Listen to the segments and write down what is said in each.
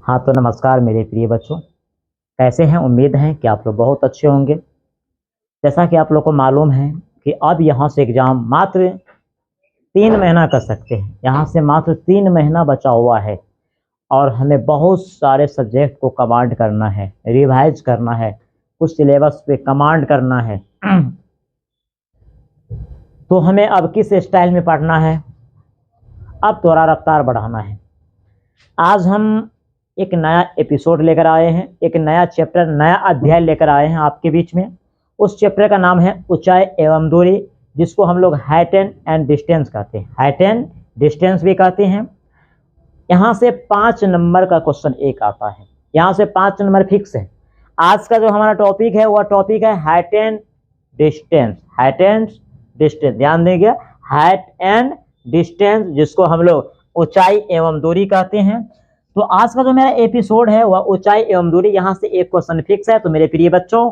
हाँ तो नमस्कार मेरे प्रिय बच्चों, कैसे हैं? उम्मीद है कि आप लोग बहुत अच्छे होंगे। जैसा कि आप लोग को मालूम है कि अब यहाँ से एग्ज़ाम मात्र 3 महीना कर सकते हैं। यहाँ से मात्र 3 महीना बचा हुआ है और हमें बहुत सारे सब्जेक्ट को कमांड करना है, रिवाइज करना है, कुछ सिलेबस पे कमांड करना है। तो हमें अब किस स्टाइल में पढ़ना है? अब थोड़ा रफ्तार बढ़ाना है। आज हम एक नया एपिसोड लेकर आए हैं, एक नया चैप्टर, नया अध्याय लेकर आए हैं आपके बीच में। उस चैप्टर का नाम है ऊंचाई एवं दूरी, जिसको हम लोग हाइट एंड डिस्टेंस कहते हैं, हाइट एंड डिस्टेंस भी कहते हैं। यहाँ से 5 नंबर का क्वेश्चन एक आता है, यहाँ से 5 नंबर फिक्स है। आज का जो हमारा टॉपिक है वह टॉपिक है height and distance. Height and distance ध्यान देंगे, हाइट एंड डिस्टेंस, जिसको हम लोग ऊंचाई एवं दूरी कहते हैं। तो आज का जो मेरा एपिसोड है वह ऊंचाई एवं दूरी। यहाँ से एक क्वेश्चन फिक्स है। तो मेरे प्रिय बच्चों,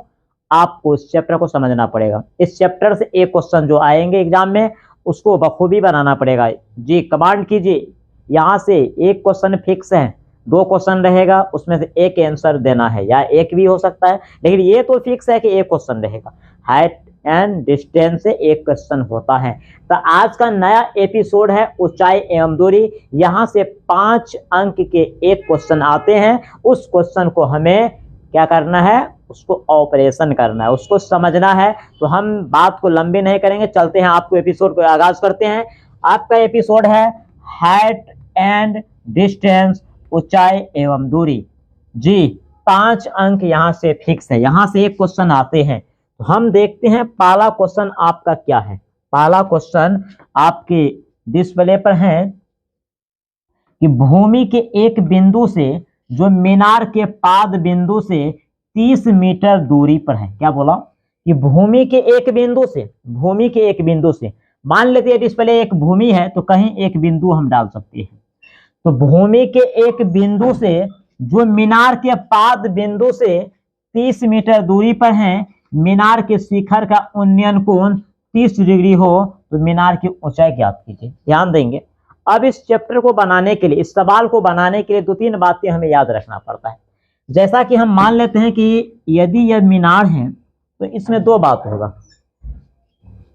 आपको इस चैप्टर को समझना पड़ेगा। इस चैप्टर से एक क्वेश्चन जो आएंगे एग्जाम में उसको बखूबी बनाना पड़ेगा। जी कमांड कीजिए, यहाँ से एक क्वेश्चन फिक्स है, 2 क्वेश्चन रहेगा, उसमें से एक आंसर देना है, या एक भी हो सकता है, लेकिन ये तो फिक्स है कि एक क्वेश्चन रहेगा। हाइट एंड डिस्टेंस से एक क्वेश्चन होता है। तो आज का नया एपिसोड है ऊंचाई एवं दूरी। यहाँ से 5 अंक के एक क्वेश्चन आते हैं। उस क्वेश्चन को हमें क्या करना है? उसको ऑपरेशन करना है, उसको समझना है। तो हम बात को लंबी नहीं करेंगे, चलते हैं आपको एपिसोड को आगाज करते हैं। आपका एपिसोड है हाइट एंड डिस्टेंस, ऊंचाई एवं दूरी। जी 5 अंक यहाँ से फिक्स है। यहाँ से एक क्वेश्चन आते हैं, तो हम देखते हैं पहला क्वेश्चन आपका क्या है। पहला क्वेश्चन आपके डिस्प्ले पर है कि भूमि के एक बिंदु से जो मीनार के पाद बिंदु से 30 मीटर दूरी पर है। क्या बोला? कि भूमि के एक बिंदु से, भूमि के एक बिंदु से, मान लेते हैं डिस्प्ले एक भूमि है तो कहीं एक बिंदु हम डाल सकते हैं। तो भूमि के एक बिंदु से जो मीनार के पाद बिंदु से 30 मीटर दूरी पर है, मीनार के शिखर का उन्नयन कोण 30 डिग्री हो तो मीनार की ऊंचाई ज्ञात कीजिए। ध्यान देंगे, अब इस चैप्टर को बनाने के लिए, इस सवाल को बनाने के लिए 2-3 बातें हमें याद रखना पड़ता है। जैसा कि हम मान लेते हैं कि यदि यह मीनार है तो इसमें 2 बात होगा।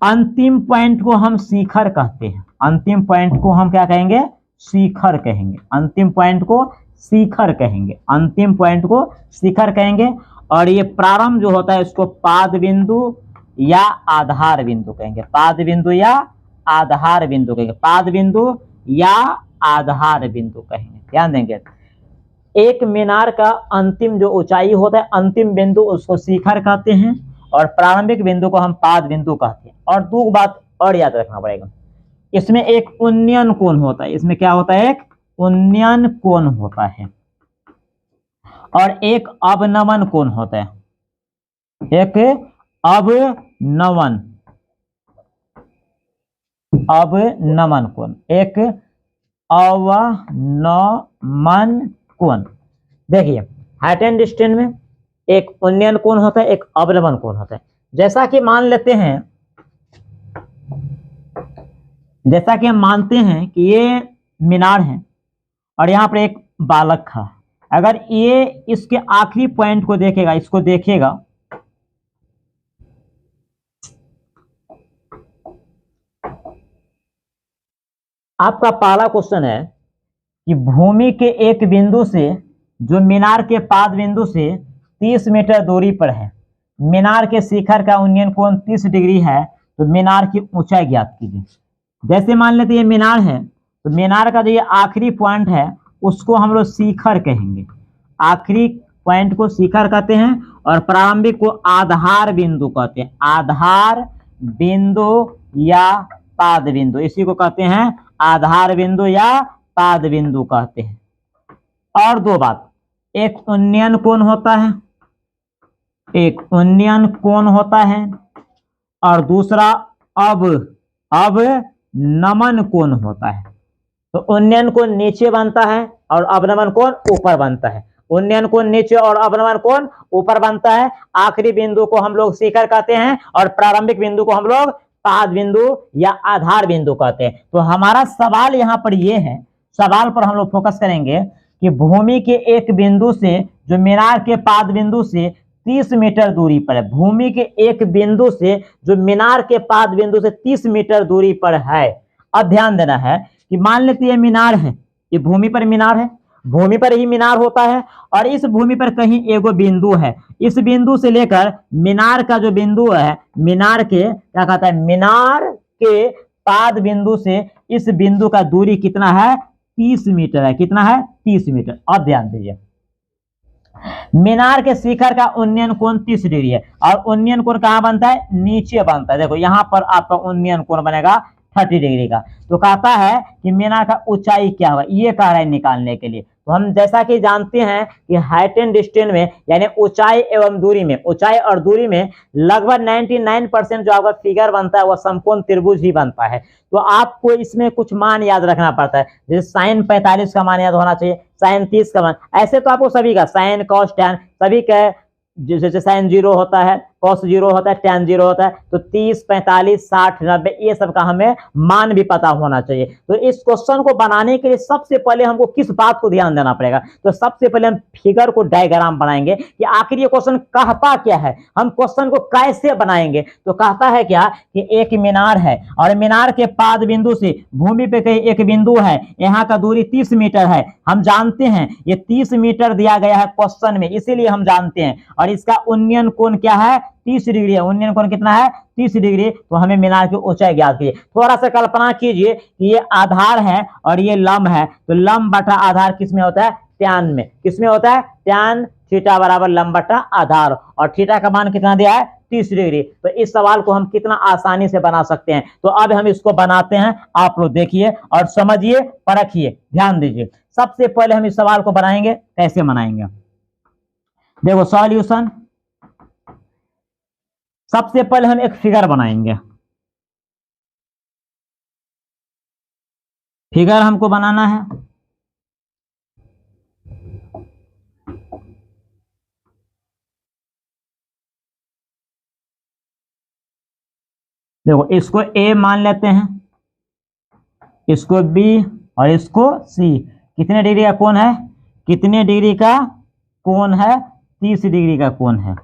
अंतिम पॉइंट को हम शिखर कहते हैं, अंतिम पॉइंट को हम क्या कहेंगे? शिखर कहेंगे। अंतिम पॉइंट को शिखर कहेंगे, अंतिम पॉइंट को शिखर कहेंगे। और ये प्रारंभ जो होता है इसको पाद बिंदु या आधार बिंदु कहेंगे, पाद बिंदु या आधार बिंदु कहेंगे, पाद बिंदु या आधार बिंदु कहेंगे। ध्यान देंगे, एक मीनार का अंतिम जो ऊंचाई होता है, अंतिम बिंदु, उसको शिखर कहते हैं और प्रारंभिक बिंदु को हम पाद बिंदु कहते हैं। और 2 बात और याद रखना पड़ेगा, इसमें एक उन्नयन कोण होता है। इसमें क्या होता है? एक उन्नयन कोण होता है और एक अवनमन कोण होता है। एक अवनमन कोण, एक अवनमन कोण। देखिए हाइट एंड डिस्टेंस में एक उन्नयन कोण होता है, एक अवनमन कोण होता है। जैसा कि मान लेते हैं, जैसा कि हम मानते हैं कि ये मीनार है और यहाँ पर एक बालक है। अगर ये इसके आखिरी पॉइंट को देखेगा, इसको देखेगा, आपका पहला क्वेश्चन है कि भूमि के एक बिंदु से जो मीनार के पाद बिंदु से 30 मीटर दूरी पर है, मीनार के शिखर का उन्नयन कोण 30 डिग्री है, तो मीनार की ऊंचाई ज्ञात कीजिए। जैसे मान लेते ये मीनार है तो मीनार का जो ये आखिरी पॉइंट है उसको हम लोग शिखर कहेंगे, आखिरी पॉइंट को शिखर कहते हैं और प्रारंभिक को आधार बिंदु कहते हैं, आधार बिंदु या पाद बिंदु, इसी को कहते हैं आधार बिंदु या पाद बिंदु कहते हैं। और 2 बात, एक उन्नयन कोण होता है, एक उन्नयन कोण होता है और दूसरा अवनमन कोण होता है। तो उन्नयन कोण नीचे बनता है और अवनमन कोण ऊपर बनता है। उन्नयन कोण नीचे और अवनमन कोण ऊपर बनता है। आखिरी बिंदु को हम लोग शिखर कहते हैं और प्रारंभिक बिंदु को हम लोग पाद बिंदु या आधार बिंदु कहते हैं। तो हमारा सवाल यहाँ पर ये है, सवाल पर हम लोग फोकस करेंगे कि भूमि के एक बिंदु से जो मीनार के पाद बिंदु से 30 मीटर दूरी पर है, भूमि के एक बिंदु से जो मीनार के पाद बिंदु से 30 मीटर दूरी पर है। अब ध्यान देना है कि मान लेते ये मीनार है, ये भूमि पर मीनार है, भूमि पर ही मीनार होता है, और इस भूमि पर कहीं एगो बिंदु है, इस बिंदु से लेकर मीनार का जो बिंदु है, मीनार के क्या कहता है, मीनार के पाद बिंदु से इस बिंदु का दूरी कितना है, 30 मीटर है। कितना है, 30 मीटर। अब ध्यान दीजिए, मीनार के शिखर का उन्नयन कोण 30 डिग्री है, और उन्नयन कोण कहां बनता है, नीचे बनता है। देखो यहां पर आपका उन्नयन कोण बनेगा 30 डिग्री का। तो कहता है कि मीनार का ऊंचाई क्या होगा, ये कह रहा है निकालने के लिए। तो हम जैसा कि जानते हैं कि हाइट एंड डिस्टेंस में, यानी ऊंचाई एवं दूरी में, ऊंचाई और दूरी में लगभग 99% जो आपका फिगर बनता है वह समकोण त्रिभुज ही बनता है। तो आपको इसमें कुछ मान याद रखना पड़ता है, जैसे साइन 45 का मान याद होना चाहिए, साइन 30 का मान, ऐसे तो आपको सभी का साइन कॉस टैन सभी का, जैसे साइन 0 होता है, कॉस 0 होता है, टैन 0 होता है, तो 30, 45, 60, 90 ये सब का हमें मान भी पता होना चाहिए। तो इस क्वेश्चन को बनाने के लिए सबसे पहले हमको किस बात को ध्यान देना पड़ेगा, तो सबसे पहले हम फिगर को डायग्राम बनाएंगे कि आखिर ये क्वेश्चन कहता क्या है, हम क्वेश्चन को कैसे बनाएंगे। तो कहता है क्या कि एक मीनार है, और मीनार के पाद बिंदु से भूमि पे कहीं एक बिंदु है, यहाँ का दूरी 30 मीटर है। हम जानते हैं ये 30 मीटर दिया गया है क्वेश्चन में, इसीलिए हम जानते हैं। और इसका उन्नयन कोण क्या है, 30 डिग्री है। उन्नयन कोण कितना है, 30 डिग्री। तो हमें मीनार की ऊंचाई ज्ञात कीजिए। थोड़ा सा कल्पना कीजिए कि ये आधार है और ये लंब है, तो लंब बटा आधार किस में होता है, टैन में। किस में होता है, टैन थीटा बराबर लंब बटा आधार, और थीटा का मान कितना दिया है, 30 डिग्री। तो इस सवाल को हम कितना आसानी से बना सकते हैं। तो अब हम इसको बनाते हैं, आप लोग देखिए और समझिए, परखिए, ध्यान दीजिए। सबसे पहले हम इस सवाल को बनाएंगे, कैसे बनाएंगे, देखो सॉल्यूशन। सबसे पहले हम एक फिगर बनाएंगे, फिगर हमको बनाना है। देखो इसको ए मान लेते हैं, इसको बी और इसको सी। कितने डिग्री का कोण है, कितने डिग्री का कोण है, 30 डिग्री का कोण है।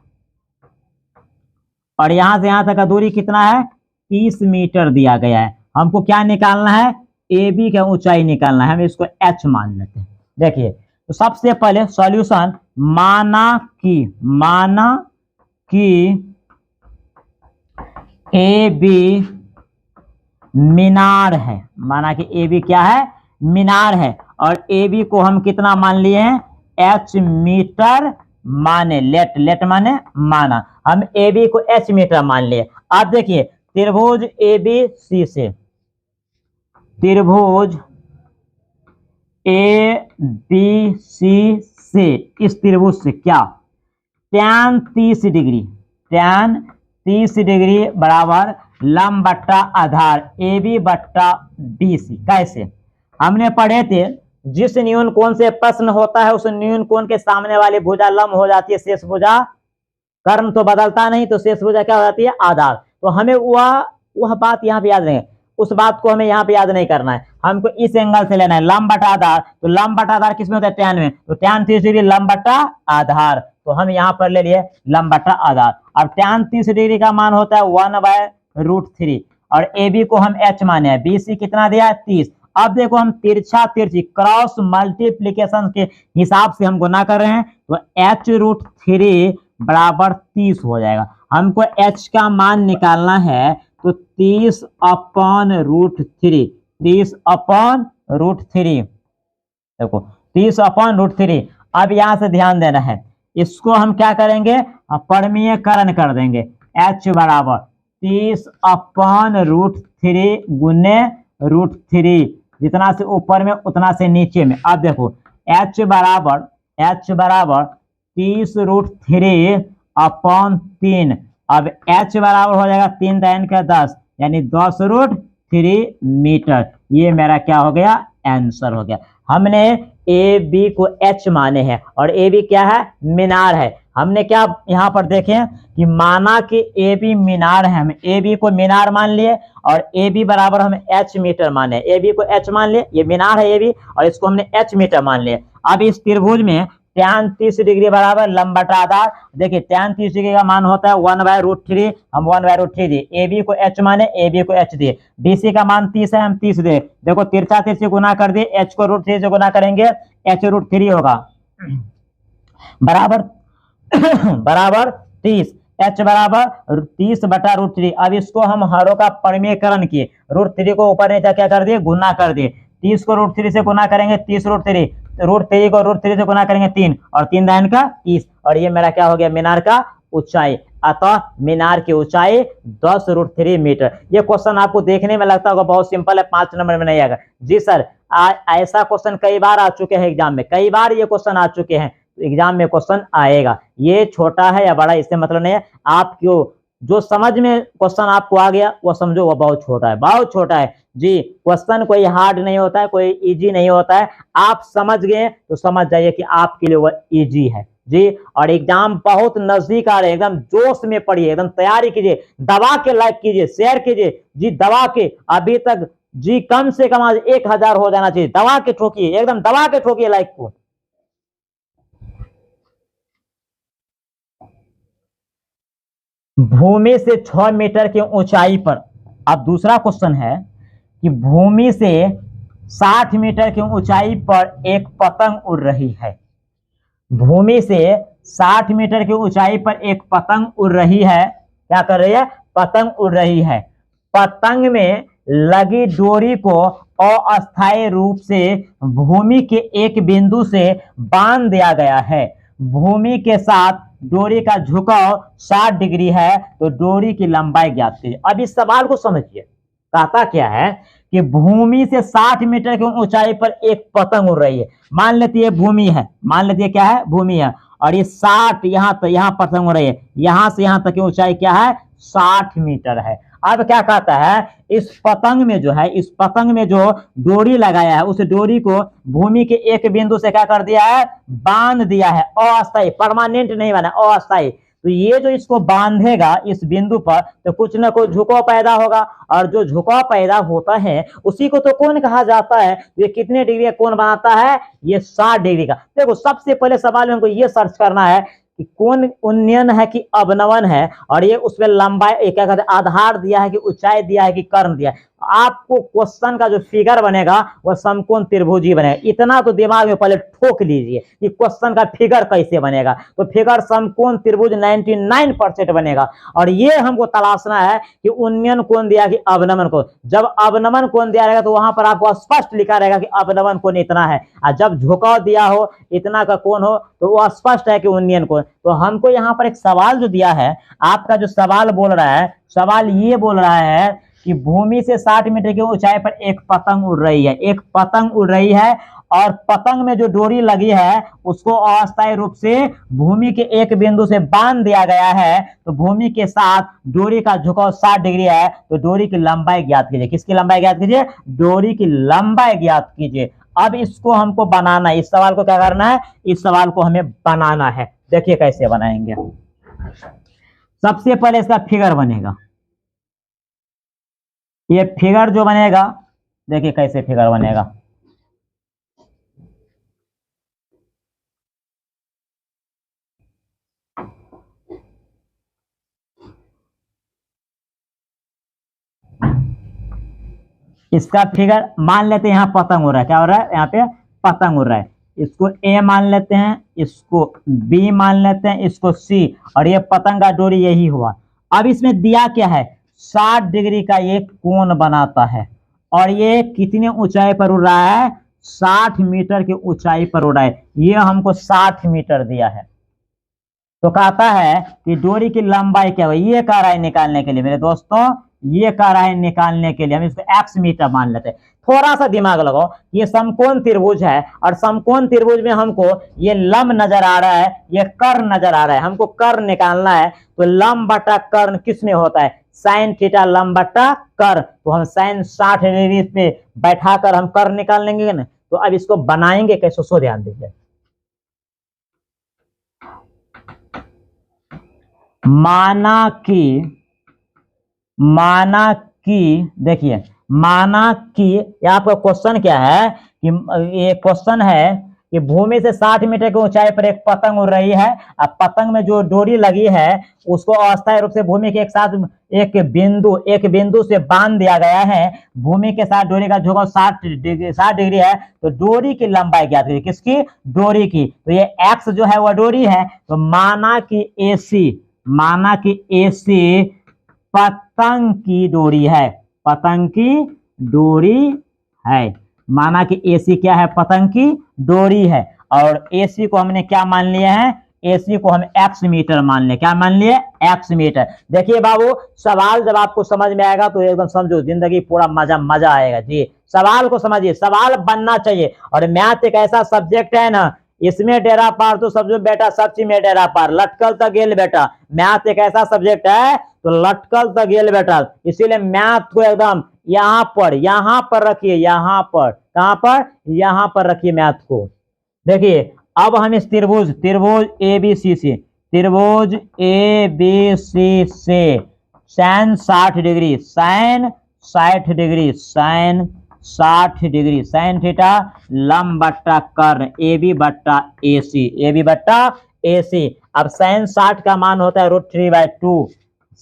और यहां से यहां तक का दूरी कितना है, 30 मीटर दिया गया है। हमको क्या निकालना है, ए बी का ऊंचाई निकालना है। हम इसको एच मान लेते हैं। देखिए तो सबसे पहले सॉल्यूशन, माना कि ए बी मीनार है, माना कि ए बी क्या है, मीनार है। और ए बी को हम कितना मान लिए हैं, एच मीटर माने, लेट माने माना, हम ए बी को एच मीटर मान लिए। अब देखिए त्रिभुज ए बी सी से, त्रिभुज ए बी सी से, इस त्रिभुज से क्या, टैन 30 डिग्री, टैन 30 डिग्री बराबर लंब बट्टा आधार ए बी बट्टा बी सी। कैसे, हमने पढ़े थे जिस न्यून कोण से प्रश्न होता है उस न्यून कोण के सामने वाली भुजा लंब हो जाती है शेष भुजा, कर्म तो बदलता नहीं, तो शेष भुजा क्या हो जाती है, आधार। तो हमें वह बात यहाँ पे याद नहीं, उस बात को हमें यहाँ पे याद नहीं करना है, हमको इस एंगल से लेना है, लंब बटा आधार। तो लंब बटा आधार किसमें होता है, टैन में, तो टैन 30 डिग्री लंब बटा आधार। तो हम यहाँ पर ले लिए लंब बटा आधार, और टैन 30 डिग्री का मान होता है 1/√3, और ए बी को हम एच माने हैं, बी सी कितना दिया है, 30। अब देखो हम तिरछा तिरछी क्रॉस मल्टीप्लीकेशन के हिसाब से हम गुना कर रहे हैं, तो h√3 बराबर 30 हो जाएगा। हमको h का मान निकालना है, तो 30/√3, 30/√3, देखो 30/√3। अब यहां से ध्यान देना है, इसको हम क्या करेंगे, परमीयकरण कर देंगे। h बराबर 30/√3 गुने √3, जितना से ऊपर में उतना से नीचे में। अब देखो h बराबर 30√3/3। अब h बराबर हो जाएगा 3 3 का 10, यानी 10√3 मीटर। ये मेरा क्या हो गया, आंसर हो गया। हमने ए बी को एच माने हैं, और ए बी क्या है, मीनार है। हमने क्या यहाँ पर देखे कि माना कि ए बी मीनार है, हम ए बी को मीनार मान लिए और ए बी बराबर हम एच मीटर माने, ए बी को एच मान लिए, ये मीनार है ए बी और इसको हमने एच मीटर मान लिए। अब इस त्रिभुज में tan 30 डिग्री बराबर लंब बटा आधार, देखिए tan 30 डिग्री का मान होता है 1/√3, हम 1/√3 दिए, ए बी को एच माने, ए बी को एच दिए, बीसी का मान 30 है, हम 30 दिए, देखो तिरछा तिरछी गुना कर दिए, एच को √3 से गुना करेंगे h√3 होगा बराबर बराबर 30, h बराबर 30/√3। अब इसको हम हरों का परिमेयकरण किए, √3 को ऊपर नीचे क्या कर दिए, गुना कर दिए, 30 को √3 से गुना करेंगे 30√3, √3 को √3 से गुना करेंगे 3 और 3 दाइन का 30 और ये मेरा क्या हो गया मीनार का ऊंचाई। अतः मीनार की ऊंचाई 10√3 मीटर। ये क्वेश्चन आपको देखने में लगता होगा बहुत सिंपल है, 5 नंबर में नहीं आएगा जी सर। ऐसा क्वेश्चन कई बार आ चुके हैं एग्जाम में, कई बार ये क्वेश्चन आ चुके हैं, एग्जाम में क्वेश्चन आएगा। ये छोटा है या बड़ा इससे मतलब नहीं है, आप क्यों जो समझ में क्वेश्चन आपको आ गया वो समझो वो बहुत छोटा है, बहुत छोटा है जी। क्वेश्चन कोई हार्ड नहीं होता है, कोई इजी नहीं होता है, आप समझ गए तो समझ जाइए कि आपके लिए वो इजी है जी। और एग्जाम बहुत नजदीक आ रहे हैं, एकदम जोश में पढ़िए, एकदम तैयारी कीजिए, दबा के लाइक कीजिए, शेयर कीजिए जी, दबा के अभी तक जी कम से कम आज 1000 हो जाना चाहिए, दबा के ठोकिए, एकदम दबा के ठोकिए लाइक को। भूमि से 6 मीटर की ऊंचाई पर, अब दूसरा क्वेश्चन है कि भूमि से 60 मीटर की ऊंचाई पर एक पतंग उड़ रही है। भूमि से 60 मीटर की ऊंचाई पर एक पतंग उड़ रही है, क्या कर रही है, पतंग उड़ रही है। पतंग में लगी डोरी को अस्थायी रूप से भूमि के एक बिंदु से बांध दिया गया है। भूमि के साथ डोरी का झुकाव 60 डिग्री है, तो डोरी की लंबाई ज्ञात कीजिए। अब इस सवाल को समझिए, कहता क्या है कि भूमि से 60 मीटर की ऊंचाई पर एक पतंग उड़ रही है। मान लेती है भूमि है, मान लेती है क्या है, भूमि है, और ये 60 यहाँ पतंग उड़ रही है, यहां से यहां तक की ऊंचाई क्या है, 60 मीटर है। अब क्या कहता है, इस पतंग में जो है, इस पतंग में जो डोरी लगाया है उस डोरी को भूमि के एक बिंदु से क्या कर दिया है, बांध दिया है, अस्थायी, परमानेंट नहीं बना, अस्थायी। तो ये जो इसको बांधेगा इस बिंदु पर तो कुछ ना कुछ झुकाव पैदा होगा, और जो झुकाव पैदा होता है उसी को तो कोण कहा जाता है। ये कितने डिग्री का कोण बनाता है, ये 60 डिग्री का। देखो सबसे पहले सवाल में हमको ये सर्च करना है कि कोण उन्नयन है कि अवनमन है, और ये उसमें लंबाई क्या कहते हैं, आधार दिया है कि ऊंचाई दिया है कि कर्ण दिया है। आपको क्वेश्चन का जो फिगर बनेगा वह समकोण त्रिभुजी बनेगा। इतना तो दिमाग में पहले ठोक लीजिए कि क्वेश्चन का फिगर कैसे बनेगा। तो फिगर समकोण त्रिभुज 99% बनेगा, और ये हमको तलाशना है कि उन्नयन कोण दिया कि अवनमन कोण। जब अवनमन कोण दिया रहेगा तो वहां पर आपको स्पष्ट लिखा रहेगा कि अवनमन कोण इतना है, और जब झुकाव दिया हो इतना का कोण हो तो वो स्पष्ट है कि उन्नयन कोण। तो हमको यहाँ पर एक सवाल जो दिया है, आपका जो सवाल बोल रहा है, सवाल ये बोल रहा है कि भूमि से 60 मीटर की ऊंचाई पर एक पतंग उड़ रही है, एक पतंग उड़ रही है, और पतंग में जो डोरी लगी है उसको अस्थायी रूप से भूमि के एक बिंदु से बांध दिया गया है। तो भूमि के साथ डोरी का झुकाव 60 डिग्री है, तो डोरी की लंबाई ज्ञात कीजिए। किसकी लंबाई ज्ञात कीजिए, डोरी की लंबाई ज्ञात कीजिए। अब इसको हमको बनाना है, इस सवाल को क्या करना है, इस सवाल को हमें बनाना है। देखिए कैसे बनाएंगे। सबसे पहले इसका फिगर बनेगा, ये फिगर जो बनेगा, देखिए कैसे फिगर बनेगा। इसका फिगर मान लेते हैं, यहाँ पतंग उड़ रहा है, क्या हो रहा है, यहाँ पे पतंग उड़ रहा है। इसको ए मान लेते हैं, इसको बी मान लेते हैं, इसको सी, और ये पतंग का डोरी यही हुआ। अब इसमें दिया क्या है, 60 डिग्री का ये कोण बनाता है, और ये कितने ऊंचाई पर उड़ रहा है, 60 मीटर की ऊंचाई पर उड़ रहा है। ये हमको 60 मीटर दिया है। तो कहता है कि डोरी की लंबाई क्या है, ये कह रहा है निकालने के लिए मेरे दोस्तों, ये कह रहा है निकालने के लिए हम इसको x मीटर मान लेते हैं। थोड़ा सा दिमाग लगाओ, ये समकोण त्रिभुज है, और समकोण त्रिभुज में हमको ये लंब नजर आ रहा है, ये कर्ण नजर आ रहा है, हमको कर्ण निकालना है। तो लंब बटा कर्ण किस में होता है, साइन थीटा लंब बटा कर्ण। तो हम साइन 60 डिग्री पे बैठाकर हम कर्ण निकाल लेंगे ना। तो अब इसको बनाएंगे कैसे, सो ध्यान दीजिए। माना कि देखिए, माना कि यहाँ पर क्वेश्चन क्या है कि ये क्वेश्चन है कि भूमि से 60 मीटर की ऊंचाई पर एक पतंग उड़ रही है। अब पतंग में जो डोरी लगी है उसको अस्थायी रूप से भूमि के एक साथ एक बिंदु से बांध दिया गया है। भूमि के साथ डोरी का झुकाव 60 डिग्री है। तो डोरी की लंबाई ज्ञात कीजिए, किसकी? डोरी की। तो ये एक्स जो है वह डोरी है। तो माना कि एसी पतंग की डोरी है, पतंग की डोरी है। माना कि एसी क्या है? पतंग की डोरी है। और एसी को हमने क्या मान लिया है? एसी को हम एक्स मीटर मान लिया। क्या मान लिए? X metre. देखिए बाबू, सवाल जब आपको समझ में आएगा तो एकदम समझो जिंदगी पूरा मजा आएगा जी। सवाल को समझिए, सवाल बनना चाहिए। और मैथ एक ऐसा सब्जेक्ट है ना, इसमें डेरा पार तो समझो बेटा, सब चीज में डेरा पार, लटकल तक गेल बेटा। मैथ एक ऐसा सब्जेक्ट है तो लटकल तक गेल बेटा। इसीलिए मैथ को एकदम यहाँ पर रखिए, यहाँ पर। कहां पर? यहाँ पर रखिए मैथ को। देखिए, अब हम इस त्रिभुज एबीसी से sine 60 degree, sine 60 degree, sine theta लंब बट्टा कर्ण AB बट्टा AC। अब साइन 60 का मान होता है √3/2,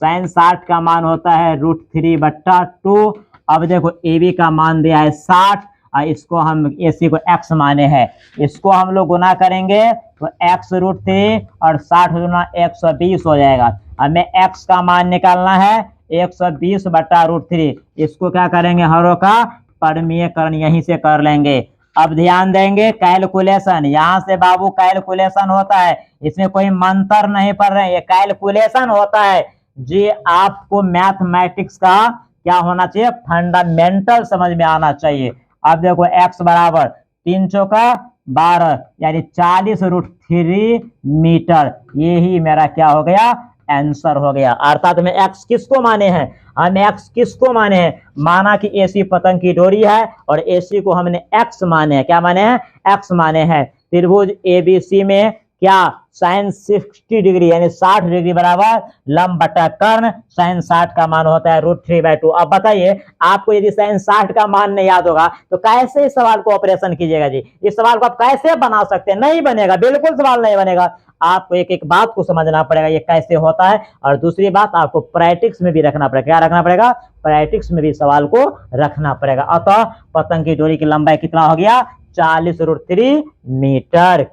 साइन 60 का मान होता है √3/2। अब देखो AB का मान दिया है 60, इसको हम AC को x माने हैं, इसको हम लोग गुना करेंगे तो x √3 और 60 गुना 120 हो जाएगा। हमें x का मान निकालना है 120 बटा √3। इसको क्या करेंगे? हरों का परमीयकरण यहीं से कर लेंगे। अब ध्यान देंगे, कैलकुलेशन यहाँ से बाबू कैलकुलेशन होता है, इसमें कोई मंत्र नहीं पढ़ रहे हैं, ये कैलकुलेशन होता है जी। आपको मैथमेटिक्स का क्या होना चाहिए? फंडामेंटल समझ में आना चाहिए। अब देखो x बराबर 3 चौका 12 यानी 40√3 मीटर, यही मेरा क्या हो गया? आंसर हो गया। अर्थात में x किसको माने हैं? हम x किसको माने हैं? माना कि AC पतंग की डोरी है और AC को हमने x माने हैं। क्या माने हैं? x माने हैं। त्रिभुज ABC में क्या? साइन 60 डिग्री यानी 60 डिग्री बराबर लंब बटा कर्ण, साइन 60 का मान होता है √3/2। अब बताइए, आपको यदि साइन 60 का मान नहीं याद होगा तो कैसे इस सवाल को ऑपरेशन कीजिएगा जी? इस सवाल को आप कैसे बना सकते हैं? नहीं बनेगा, बिल्कुल सवाल नहीं बनेगा। आपको एक एक बात को समझना पड़ेगा ये कैसे होता है। और दूसरी बात, आपको प्रैक्टिस में भी रखना पड़ेगा। क्या रखना पड़ेगा? प्रैक्टिस में भी सवाल को रखना पड़ेगा। अतः पतंग की डोरी की लंबाई कितना हो गया? 40√3 मीटर।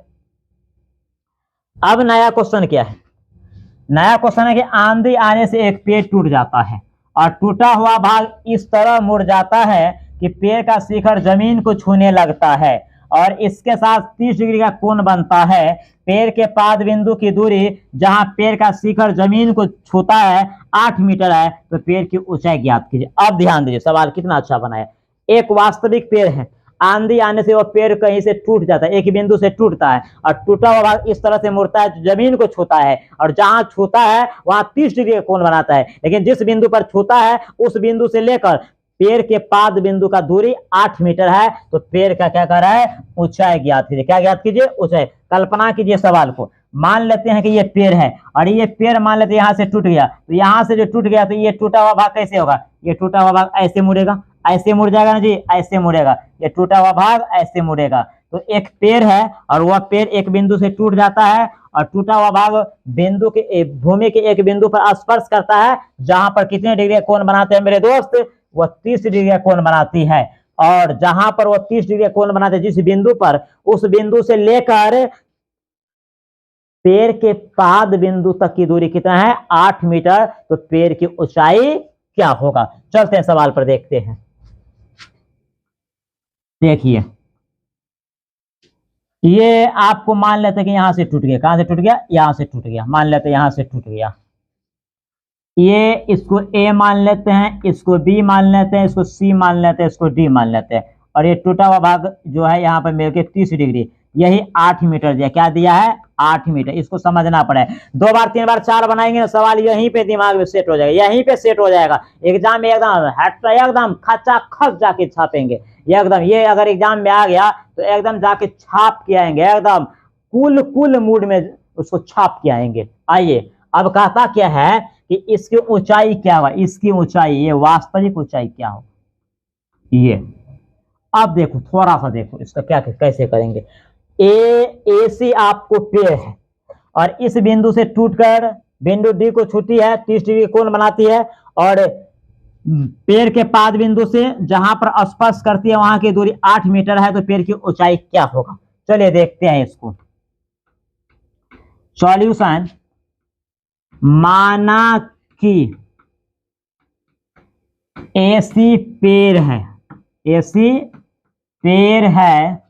अब नया क्वेश्चन क्या है? नया क्वेश्चन है कि आंधी आने से एक पेड़ टूट जाता है और टूटा हुआ भाग इस तरह मुड़ जाता है कि पेड़ का शिखर जमीन को छूने लगता है और इसके साथ 30 डिग्री का कोण बनता है। पेड़ के पाद बिंदु की दूरी जहां पेड़ का शिखर जमीन को छूता है 8 मीटर है, तो पेड़ की ऊंचाई ज्ञात कीजिए। अब ध्यान दीजिए, सवाल कितना अच्छा बना है। एक वास्तविक पेड़ है, आंधी आने से वो पेड़ कहीं से टूट जाता है, एक बिंदु से टूटता है और टूटा हुआ भाग इस तरह से मुड़ता है, जमीन को छूता है और जहां छूता है वहां 30 डिग्री का कोण बनाता है। लेकिन जिस बिंदु पर छूता है उस बिंदु से लेकर पेड़ के पाद बिंदु का दूरी 8 मीटर है, तो पेड़ का क्या कर रहा है? ऊंचाई ज्ञात कीजिए। क्या ज्ञात कीजिए? ऊंचाई। कल्पना कीजिए सवाल को, मान लेते हैं कि ये पेड़ है और ये पेड़ मान लेते हैं यहाँ से टूट गया, तो यहाँ से जो टूट गया तो ये टूटा हुआ भाग कैसे होगा? ये टूटा हुआ भाग ऐसे मुड़ेगा, ऐसे मुड़ जाएगा ना जी, ऐसे मुड़ेगा। ये टूटा हुआ भाग ऐसे मुड़ेगा। तो एक पेड़ है और वह पेड़ एक बिंदु से टूट जाता है और टूटा हुआ भाग बिंदु के भूमि के एक बिंदु पर स्पर्श करता है, जहां पर कितने डिग्री कोण बनाते हैं मेरे दोस्त? वह 30 डिग्री का कोण बनाती है। और जहां पर वह 30 डिग्री का कोण बनाते हैं जिस बिंदु पर, उस बिंदु से लेकर पेड़ के पाद बिंदु तक की दूरी कितना है? 8 मीटर। तो पेड़ की ऊंचाई क्या होगा? चलते हैं सवाल पर देखते हैं। देखिए, ये आपको मान लेते हैं कि यहां से टूट गया। कहां से टूट गया? यहां से टूट गया। मान लेते हैं यहां से टूट गया। ये इसको A मान लेते हैं, इसको B मान लेते हैं, इसको C मान लेते हैं, इसको D मान लेते हैं। और ये टूटा हुआ भाग जो है यहाँ पर मिलकर 30 डिग्री, यही 8 मीटर दिया। क्या दिया है? 8 मीटर। इसको समझना पड़ेगा। 2 बार 3 बार 4 बनाएंगे ना, सवाल यहीं पे दिमाग में सेट हो जाएगा, यहीं पे सेट हो जाएगा। एग्जाम में एकदम खचा खच जाके छापेंगे एकदम। ये अगर एग्जाम में आ गया तो एकदम जाके छाप के आएंगे, एकदम कुल मूड में उसको छाप के आएंगे। आइए अब कहता क्या है कि इसकी ऊंचाई क्या होगा, इसकी ऊंचाई, ये वास्तविक ऊंचाई क्या हो ये। अब देखो थोड़ा सा देखो इसका क्या कैसे करेंगे। ए सी आपको पेड़ है और इस बिंदु से टूटकर बिंदु डी को छूती है, 30 डिग्री कोण बनाती है, और पेड़ के पाद बिंदु से जहां पर स्पर्श करती है वहां की दूरी 8 मीटर है, तो पेड़ की ऊंचाई क्या होगा। चलिए देखते हैं इसको। सॉल्यूशन, माना कि एसी पेड़ है, एसी पेड़ है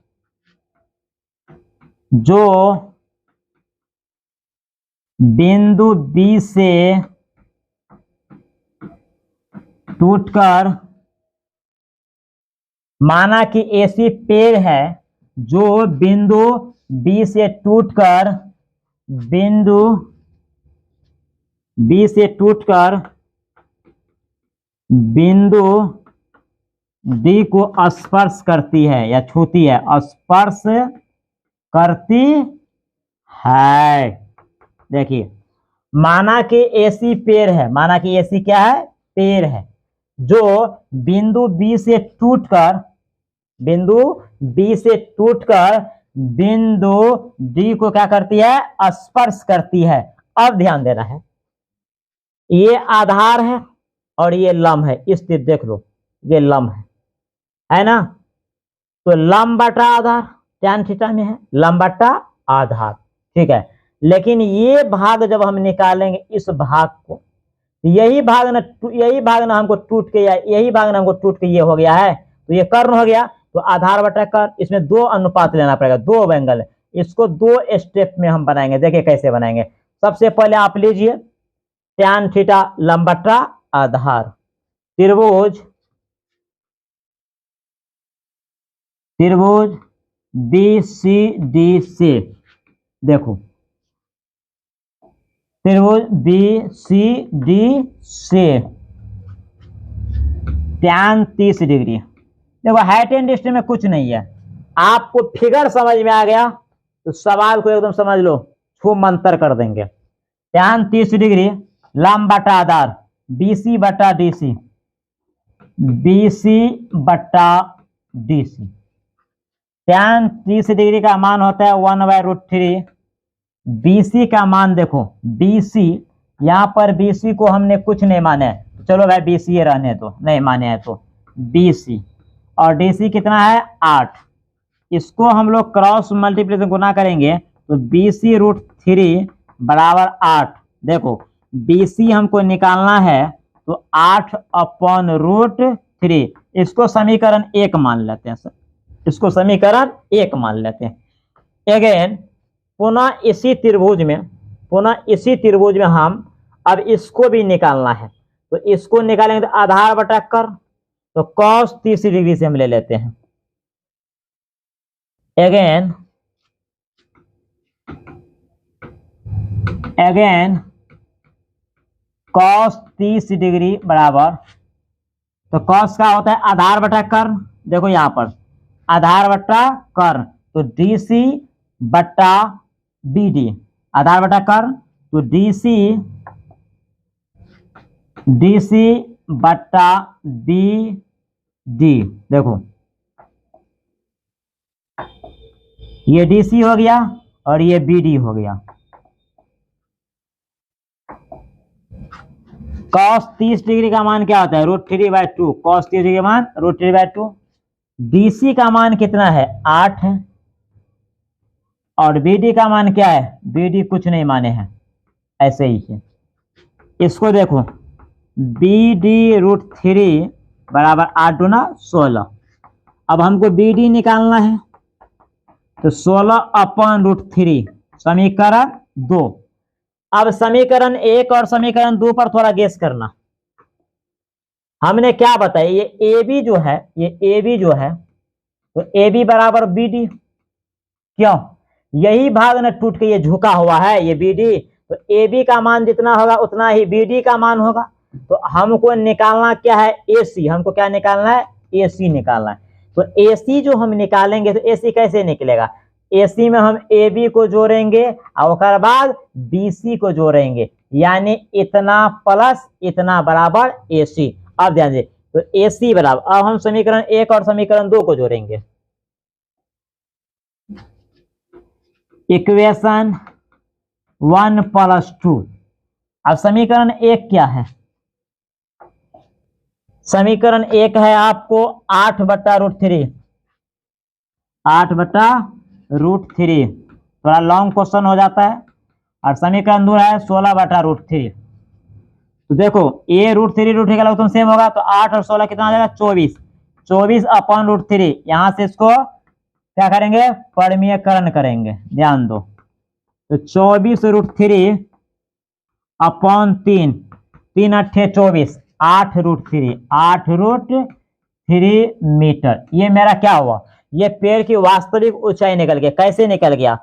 जो बिंदु बी से टूटकर, माना कि एसी पेड़ है जो बिंदु बी से टूटकर, बिंदु बी से टूटकर बिंदु डी को स्पर्श करती है या छूती है, स्पर्श करती है। देखिए, माना कि एसी पेड़ है, माना कि एसी क्या है, पेड़ है जो बिंदु बी से टूटकर, बिंदु बी से टूटकर बिंदु डी को क्या करती है, स्पर्श करती है। अब ध्यान देना है, ये आधार है और ये लंब है, इस तरफ देख लो, ये लंब है ना, तो लंब बटा आधार tan थीटा में है, लंब बटा आधार, ठीक है। लेकिन ये भाग जब हम निकालेंगे इस भाग को, यही भाग ना हमको टूट के, यही भाग ना हमको टूट के ये हो गया है, तो ये कर्ण हो गया, तो आधार बटा कर्ण, इसमें दो अनुपात लेना पड़ेगा, दो एंगल, इसको दो स्टेप में हम बनाएंगे। देखिए कैसे बनाएंगे। सबसे पहले आप लीजिए tan थीटा लंब बटा आधार, त्रिभुज BCD से, देखो त्रिभुज BCD से tan 30 डिग्री। देखो हाइट एंड डिस्टेंस में कुछ नहीं है, आपको फिगर समझ में आ गया तो सवाल को एकदम समझ लो, छू मंतर कर देंगे। tan 30 डिग्री लंब बटा आधार, BC बटा DC, BC बटा DC। tan 30 डिग्री का मान होता है 1/√3। BC का मान देखो, BC यहां पर BC को हमने कुछ नहीं माने है, चलो भाई BC ये रहने दो, नहीं माने हैं तो BC, और DC कितना है 8, इसको हम लोग क्रॉस मल्टीप्लिकेशन गुना करेंगे तो BC√3 बराबर 8। देखो BC हमको निकालना है तो 8/√3, इसको समीकरण 1 मान लेते हैं सर, इसको समीकरण 1 मान लेते हैं। अगेन पुनः इसी त्रिभुज में हम अब इसको भी निकालना है, तो इसको निकालेंगे तो आधार बटा कर्ण, तो cos 30 डिग्री से हम ले लेते हैं। अगेन cos 30 डिग्री बराबर, तो cos का होता है आधार बटा कर्ण, देखो यहां पर आधार बटा कर्ण, तो DC बटा BD, आधार बटा कर्ण, तो DC बटा BD। देखो ये DC हो गया और ये BD हो गया। cos 30 डिग्री का मान क्या होता है, √3/2, cos 30 डिग्री का मान √3/2। DC का मान कितना है 8 है, और BD का मान क्या है, BD कुछ नहीं माने हैं, ऐसे ही है। इसको देखो BD√3 बराबर 8 दूना 16। अब हमको BD निकालना है तो 16/√3, समीकरण 2। अब समीकरण 1 और समीकरण 2 पर थोड़ा गेस करना। हमने क्या बताया, ये AB जो है, ये AB जो है, तो AB बराबर BD, क्यों, यही भाग न टूट के ये झुका हुआ है, ये BD, तो AB का मान जितना होगा उतना ही BD का मान होगा। तो हमको निकालना क्या है, AC, हमको क्या निकालना है, AC निकालना है। तो AC जो हम निकालेंगे तो AC कैसे निकलेगा, AC में हम AB को जोड़ेंगे और उसके बाद BC को जोड़ेंगे, यानी इतना प्लस इतना बराबर AC। अब ध्यान दे, तो AC बराबर, अब हम समीकरण 1 और समीकरण 2 को जोड़ेंगे। इक्वेशन 1 + 2। अब समीकरण 1 क्या है? समीकरण 1 है आपको 8/√3। 8/√3 थोड़ा लॉन्ग क्वेश्चन हो जाता है। और समीकरण 2 है 16/√3। तो देखो ये √3 का लघुत्तम सेम होगा, तो 8 और 16 कितना आ जाएगा? 24। 24/√3। यहां से इसको क्या करेंगे? परमीयकरण करेंगे, ध्यान दो। तो 24√3 अपॉन 3, 3 अट्ठे 24, 8√3, 8√3 मीटर। ये मेरा क्या हुआ? ये पेड़ की वास्तविक ऊंचाई निकल गया। कैसे निकल गया?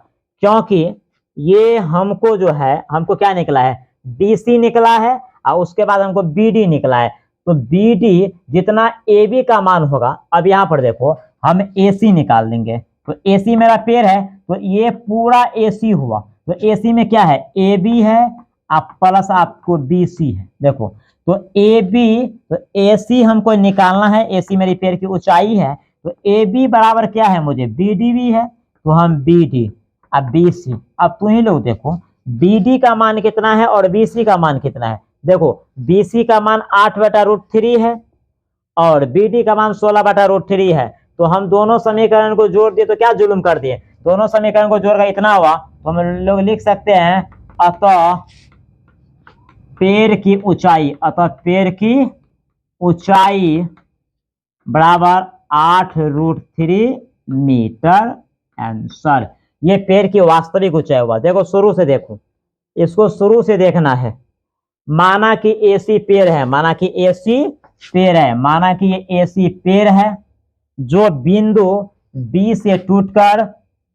क्योंकि ये हमको जो है, हमको क्या निकला है? BC निकला है, और उसके बाद हमको BD निकला है। तो BD जितना AB का मान होगा, अब यहाँ पर देखो हम AC निकाल देंगे। तो AC मेरा पेड़ है, तो ये पूरा AC हुआ। तो AC में क्या है? AB है, आप प्लस आपको BC है। देखो तो AB, तो AC हमको निकालना है। AC मेरी पेड़ की ऊंचाई है, तो AB बराबर क्या है? मुझे BD भी है, तो हम BD। अब BC, अब तुम ही लोग देखो BD का मान कितना है और BC का मान कितना है। देखो BC का मान 8/√3 है और BD का मान 16/√3 है। तो हम दोनों समीकरण को जोड़ दिए, तो क्या जुल्म कर दिए? दोनों समीकरण को जोड़कर इतना हुआ, तो हम लोग लिख सकते हैं अतः पेड़ की ऊंचाई, अतः पेड़ की ऊंचाई बराबर 8√3 मीटर। आंसर, ये पेड़ की वास्तविक ऊंचाई हुआ। देखो शुरू से देखो, इसको शुरू से देखना है। माना कि AC पेड़ है, माना कि AC पेड़ है, माना कि ये AC पेड़ है जो बिंदु B से टूटकर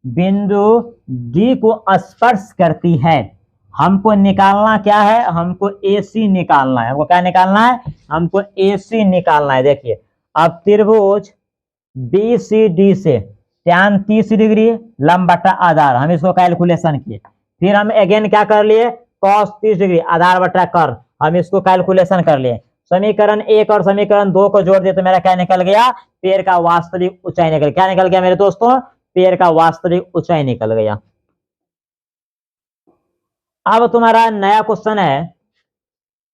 बिंदु D को स्पर्श करती है। हमको निकालना क्या है? हमको AC निकालना है। हमको क्या निकालना है? हमको AC निकालना है। देखिए अब त्रिभुज BCD से tan 30 डिग्री लंब बटा आधार, हम इसको कैलकुलेशन किए। फिर हम अगेन क्या कर लिए? cos 30 डिग्री आधार बटा कर्ण, हम इसको कैलकुलेशन कर लिए। समीकरण 1 और समीकरण 2 को जोड़ दिए, तो मेरा क्या निकल गया? पेड़ का वास्तविक ऊंचाई निकल। क्या निकल गया मेरे दोस्तों? पेड़ का वास्तविक ऊंचाई निकल गया। अब तुम्हारा नया क्वेश्चन है,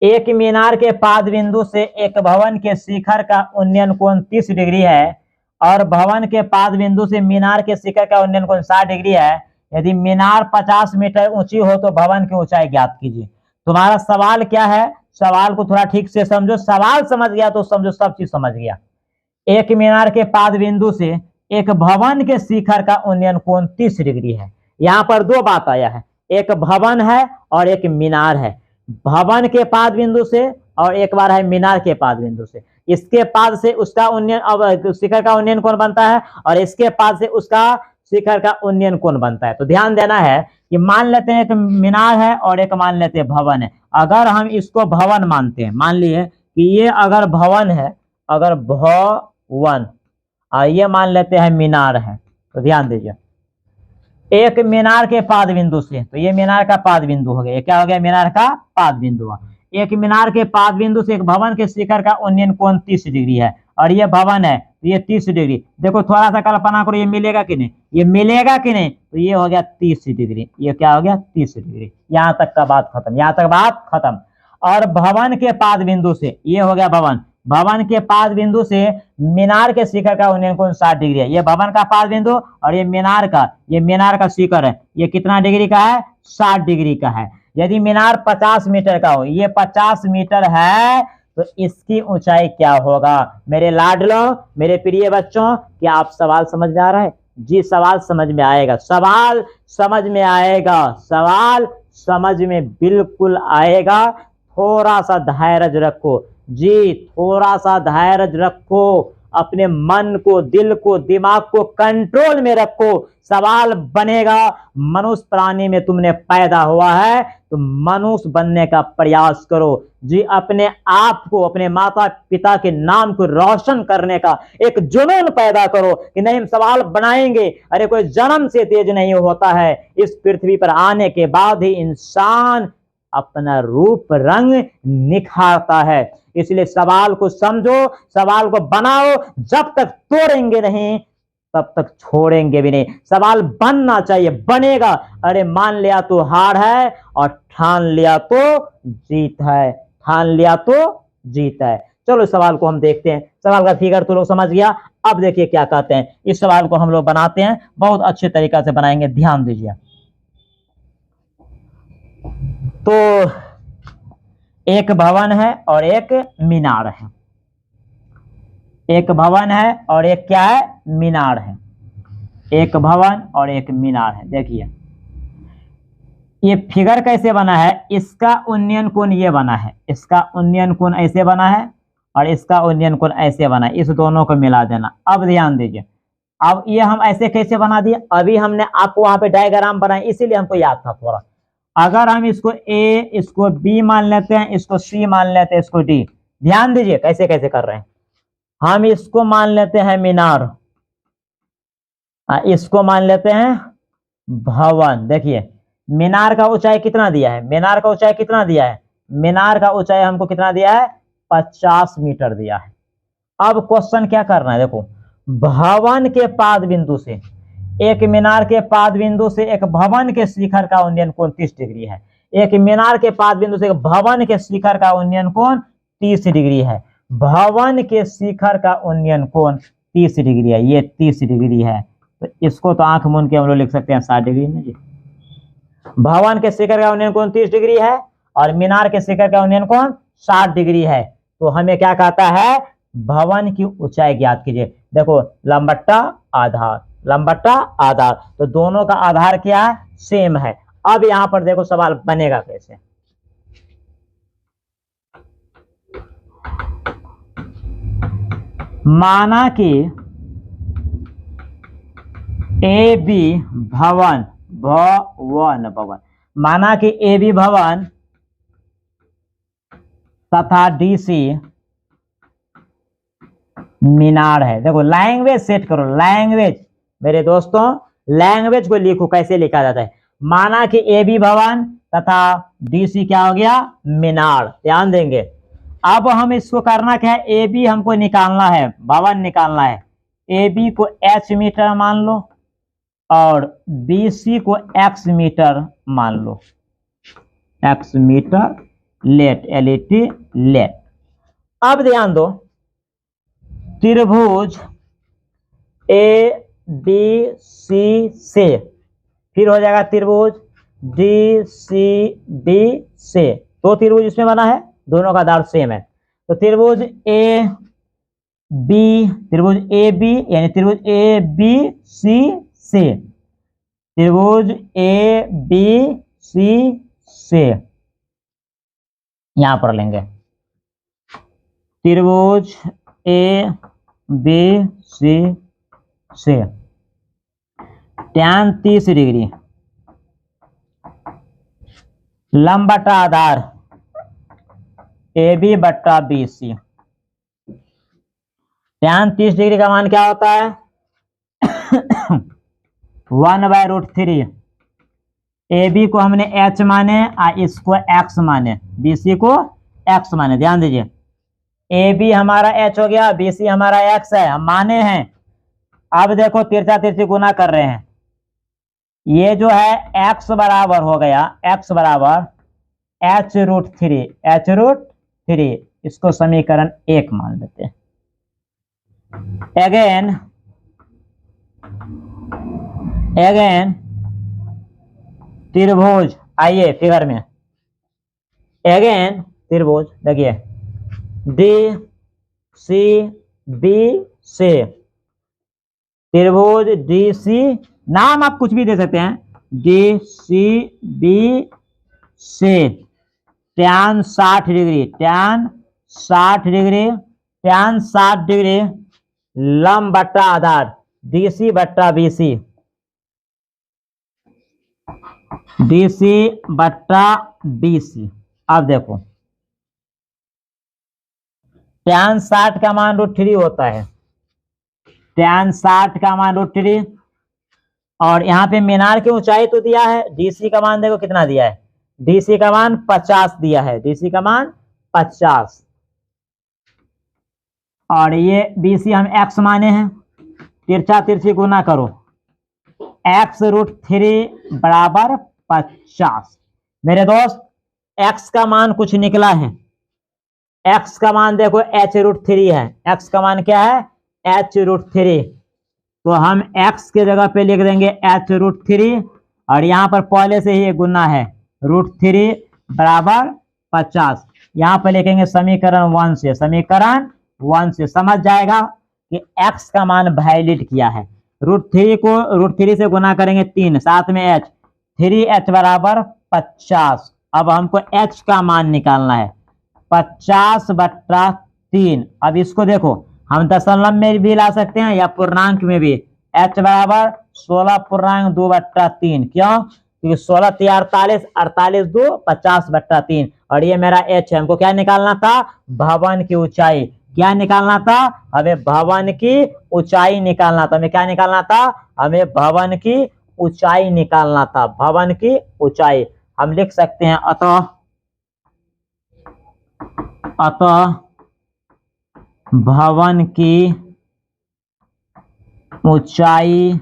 एक मीनार के पाद बिंदु से एक भवन के शिखर का उन्नयन कोण 30 डिग्री है और भवन के पाद बिंदु से मीनार के शिखर का उन्नयन कोण 60 डिग्री है। यदि मीनार 50 मीटर ऊंची हो तो भवन की ऊंचाई ज्ञात कीजिए। तुम्हारा सवाल क्या है? सवाल को थोड़ा ठीक से समझो। सवाल समझ गया तो समझो सब चीज समझ गया। एक मीनार के पाद बिंदु से एक भवन के शिखर का उन्नयन कोण 30 डिग्री है। यहाँ पर दो बात आया है, एक भवन है और एक मीनार है। भवन के पाद बिंदु से और एक बार है मीनार के पाद बिंदु से। इसके पाद से उसका उन्नयन, अब शिखर का उन्नयन कोण बनता है, और इसके पाद से उसका शिखर का उन्नयन कोण बनता है। तो ध्यान देना है कि मान लेते हैं एक मीनार है और एक मान लेते हैं भवन है। अगर हम इसको भवन मानते हैं, मान लिए कि ये अगर भवन है, अगर भवन, और ये मान लेते हैं मीनार है, तो ध्यान दीजिए एक मीनार के पाद बिंदु से, तो ये मीनार का पाद बिंदु हो गया। ये क्या हो गया? मीनार का पाद बिंदु हुआ। एक मीनार के पाद बिंदु से एक भवन के शिखर का उन्नयन कोण 30 डिग्री है और ये भवन है, तो ये 30 डिग्री। देखो थोड़ा सा कल्पना करो, ये मिलेगा कि नहीं? ये मिलेगा कि नहीं? तो ये हो गया 30 डिग्री। ये क्या हो गया? 30 डिग्री। यहां तक का बात खत्म, यहां तक बात खत्म। और भवन के पाद बिंदु से, ये हो गया भवन, भवन के पाद बिंदु से मीनार के शिखर का उन्नयन कोण 60 डिग्री है। ये भवन का पाद बिंदु और ये मीनार का शिखर है, ये कितना डिग्री का है? 60 डिग्री का है। यदि मीनार 50 मीटर का हो, ये 50 मीटर है, तो इसकी ऊंचाई क्या होगा? मेरे लाडलों, मेरे प्रिय बच्चों, क्या आप सवाल समझ में आ रहा है? जी सवाल समझ में आएगा, सवाल समझ में आएगा, सवाल समझ में बिल्कुल आएगा। थोड़ा सा धैर्य रखो जी, थोड़ा सा धैर्य रखो, अपने मन को, दिल को, दिमाग को कंट्रोल में रखो। सवाल बनेगा। मनुष्य प्राणी में तुमने पैदा हुआ है तो मनुष्य बनने का प्रयास करो जी। अपने आप को, अपने माता पिता के नाम को रोशन करने का एक जुनून पैदा करो कि नहीं हम सवाल बनाएंगे। अरे कोई जन्म से तेज नहीं होता है, इस पृथ्वी पर आने के बाद ही इंसान अपना रूप रंग निखारता है। इसलिए सवाल को समझो, सवाल को बनाओ, जब तक तोड़ेंगे नहीं तब तक छोड़ेंगे भी नहीं। सवाल बनना चाहिए, बनेगा। अरे मान लिया तो हार है और ठान लिया तो जीत है, ठान लिया तो जीत है। चलो सवाल को हम देखते हैं। सवाल का फिगर तो लोग समझ गया। अब देखिए क्या कहते हैं। इस सवाल को हम लोग बनाते हैं, बहुत अच्छे तरीका से बनाएंगे, ध्यान दीजिए। तो एक भवन है और एक मीनार है। एक भवन है और एक क्या है, मीनार है। एक भवन और एक मीनार है। देखिए ये फिगर कैसे बना है, इसका उन्नयन कोण ये बना है, इसका उन्नयन कोण ऐसे बना है और इसका उन्नयन कोण ऐसे बना है। इस दोनों को मिला देना। अब ध्यान दीजिए, अब ये हम ऐसे कैसे बना दिए, अभी हमने आपको वहां पे डायग्राम बनाए, इसीलिए हमको याद था थोड़ा। अगर हम इसको ए, इसको बी मान लेते हैं, इसको सी मान लेते हैं, इसको डी। ध्यान दीजिए कैसे कैसे कर रहे हैं। हम इसको मान लेते हैं मीनार, इसको मान लेते हैं भवन। देखिए मीनार का ऊंचाई कितना दिया है, मीनार का ऊंचाई कितना दिया है, मीनार का ऊंचाई हमको कितना दिया है, 50 मीटर दिया है। अब क्वेश्चन क्या करना है, देखो भवन के पाद बिंदु से, एक मीनार के पाद बिंदु से एक भवन के शिखर का उन्नयन कोण 30 डिग्री है। एक मीनार के पाद बिंदु से एक भवन के शिखर का उन्नयन कोण 30 डिग्री है। भवन के शिखर का उन्नयन कोण 30 डिग्री है, ये 30 डिग्री है। तो इसको तो आंख मूंद के हम लोग लिख सकते हैं 60 डिग्री ना जी। भवन के शिखर का उन्नयन कोण 30 डिग्री है और मीनार के शिखर का उन्नयन कोण 60 डिग्री है। तो हमें क्या कहता है, भवन की ऊंचाई ज्ञात कीजिए। देखो लंबट्टा आधार, लंबट्टा आधार, तो दोनों का आधार क्या है, सेम है। अब यहां पर देखो सवाल बनेगा कैसे। माना कि ए बी भवन, भवन, माना कि ए बी भवन तथा डी सी मीनार है। देखो लैंग्वेज सेट करो, लैंग्वेज मेरे दोस्तों, लैंग्वेज को लिखो कैसे लिखा जाता है। माना कि ए बी भवन तथा डी सी क्या हो गया, मीनार। ध्यान देंगे। अब हम इसको करना क्या है, ए बी हमको निकालना है, भवन निकालना है। ए बी को एच मीटर मान लो और बी सी को एक्स मीटर मान लो, X metre let, LET let. अब ध्यान दो, त्रिभुज ए बी सी से, फिर हो जाएगा त्रिभुज डी सी बी से। तो त्रिभुज इसमें बना है, दोनों का आधार सेम है। तो त्रिभुज ए बी, त्रिभुज ए बी यानी त्रिभुज ए बी सी से, त्रिभुज ए बी सी से यहां पर लेंगे। त्रिभुज ए बी सी से tan 30 डिग्री, लंब बटा आधार ए बी बट्टा बी सी। tan 30 डिग्री का मान क्या होता है 1/√3। ए बी को हमने h माने और इसको x माने, बी सी को x माने। ध्यान दीजिए, ए बी हमारा h हो गया, बी सी हमारा x है, हम माने हैं। अब देखो तिरछा तिरछी गुना कर रहे हैं, ये जो है x बराबर हो गया, x बराबर h√3, h√3, इसको समीकरण 1 मान लेते हैं। अगेन त्रिभुज, आइए फिगर में, अगेन त्रिभुज देखिए डी सी बी से, त्रिभुज डी सी, नाम आप कुछ भी दे सकते हैं, डी सी बी से tan 60 degree, tan 60 degree, tan 60 degree लंब बट्टा आधार डी सी बट्टा बी सी, डी सी बट्टा बी सी। अब देखो tan 60 का मान √3 होता है, tan 60 का मान √3। और यहाँ पे मीनार की ऊंचाई तो दिया है, डीसी का मान देखो कितना दिया है, डीसी का मान 50 दिया है, डीसी का मान 50, और ये बीसी हम एक्स माने हैं, तिरछा तिरछी गुना करो, x√3 बराबर 50। मेरे दोस्त x का मान कुछ निकला है, x का मान देखो h√3 है, x का मान क्या है h√3, तो हम x के जगह पे लिख देंगे h√3, और यहाँ पर पहले से ही गुना है, √3 बराबर 50। यहाँ पर लिखेंगे समीकरण 1 से, समीकरण 1 से समझ जाएगा कि x का मान वैलिड किया है। √3 को √3 से गुना करेंगे 3, साथ में h, 3h बराबर 50। अब हमको h का मान निकालना है 50/3। अब इसको देखो हम दशमलव में भी ला सकते हैं या पूर्णांक में भी, h बराबर 16.2/3। क्यों? क्योंकि 16 3 48, 48 2 50/3, और ये मेरा h है। हमको क्या निकालना था? भवन की ऊंचाई। क्या निकालना था? हमें भवन की ऊंचाई निकालना था। हमें क्या निकालना था? हमें भवन की ऊंचाई निकालना था, भवन की ऊंचाई। हम लिख सकते हैं अतः भवन की ऊंचाई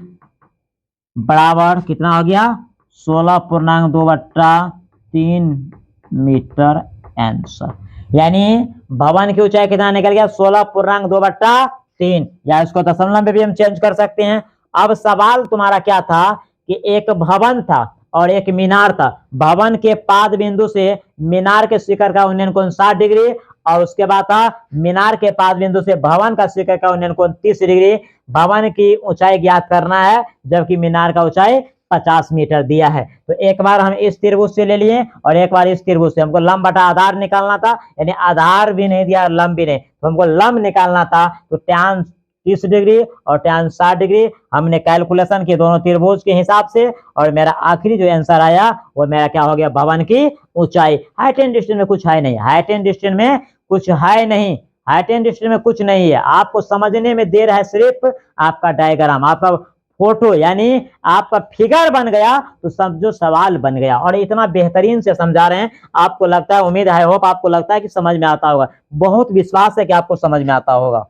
बराबर कितना हो गया? 16.2/3 मीटर आंसर। यानी भवन की ऊंचाई कितना निकल गया? 16.2/3, या इसको दशमलव में भी हम चेंज कर सकते हैं। अब सवाल तुम्हारा क्या था कि एक भवन था और एक मीनार था। भवन के पाद बिंदु से मीनार के शिखर का उन्नयन कोण 60 डिग्री, और उसके बाद था मीनार के पाद बिंदु से भवन का शिखर का उन्नयन कोण 30 डिग्री। भवन की ऊंचाई ज्ञात करना है, जबकि मीनार का ऊंचाई 50 मीटर दिया है। तो एक बार हम इस त्रिभुज से ले लिए और एक बार इस त्रिभुज से। हमको लंब बटा आधार निकालना था, यानी आधार भी नहीं दिया, लंब भी नहीं, तो हमको लंब निकालना था। तो tan 30 डिग्री और tan 60 डिग्री हमने कैलकुलेशन की दोनों त्रिभुज के हिसाब से, और मेरा आखिरी जो आंसर आया वो मेरा क्या हो गया? भवन की ऊंचाई। हाइट एंड डिस्टेंस में कुछ है नहीं, हाइट एंड डिस्टेंस में कुछ है नहीं, हाइट एंड डिस्टेंस में कुछ नहीं है। आपको समझने में देर है, सिर्फ आपका डायग्राम, आपका फोटो, यानी आपका फिगर बन गया तो समझो सवाल बन गया। और इतना बेहतरीन से समझा रहे हैं, आपको लगता है, उम्मीद है, होप आपको लगता है कि समझ में आता होगा। बहुत विश्वास है कि आपको समझ में आता होगा।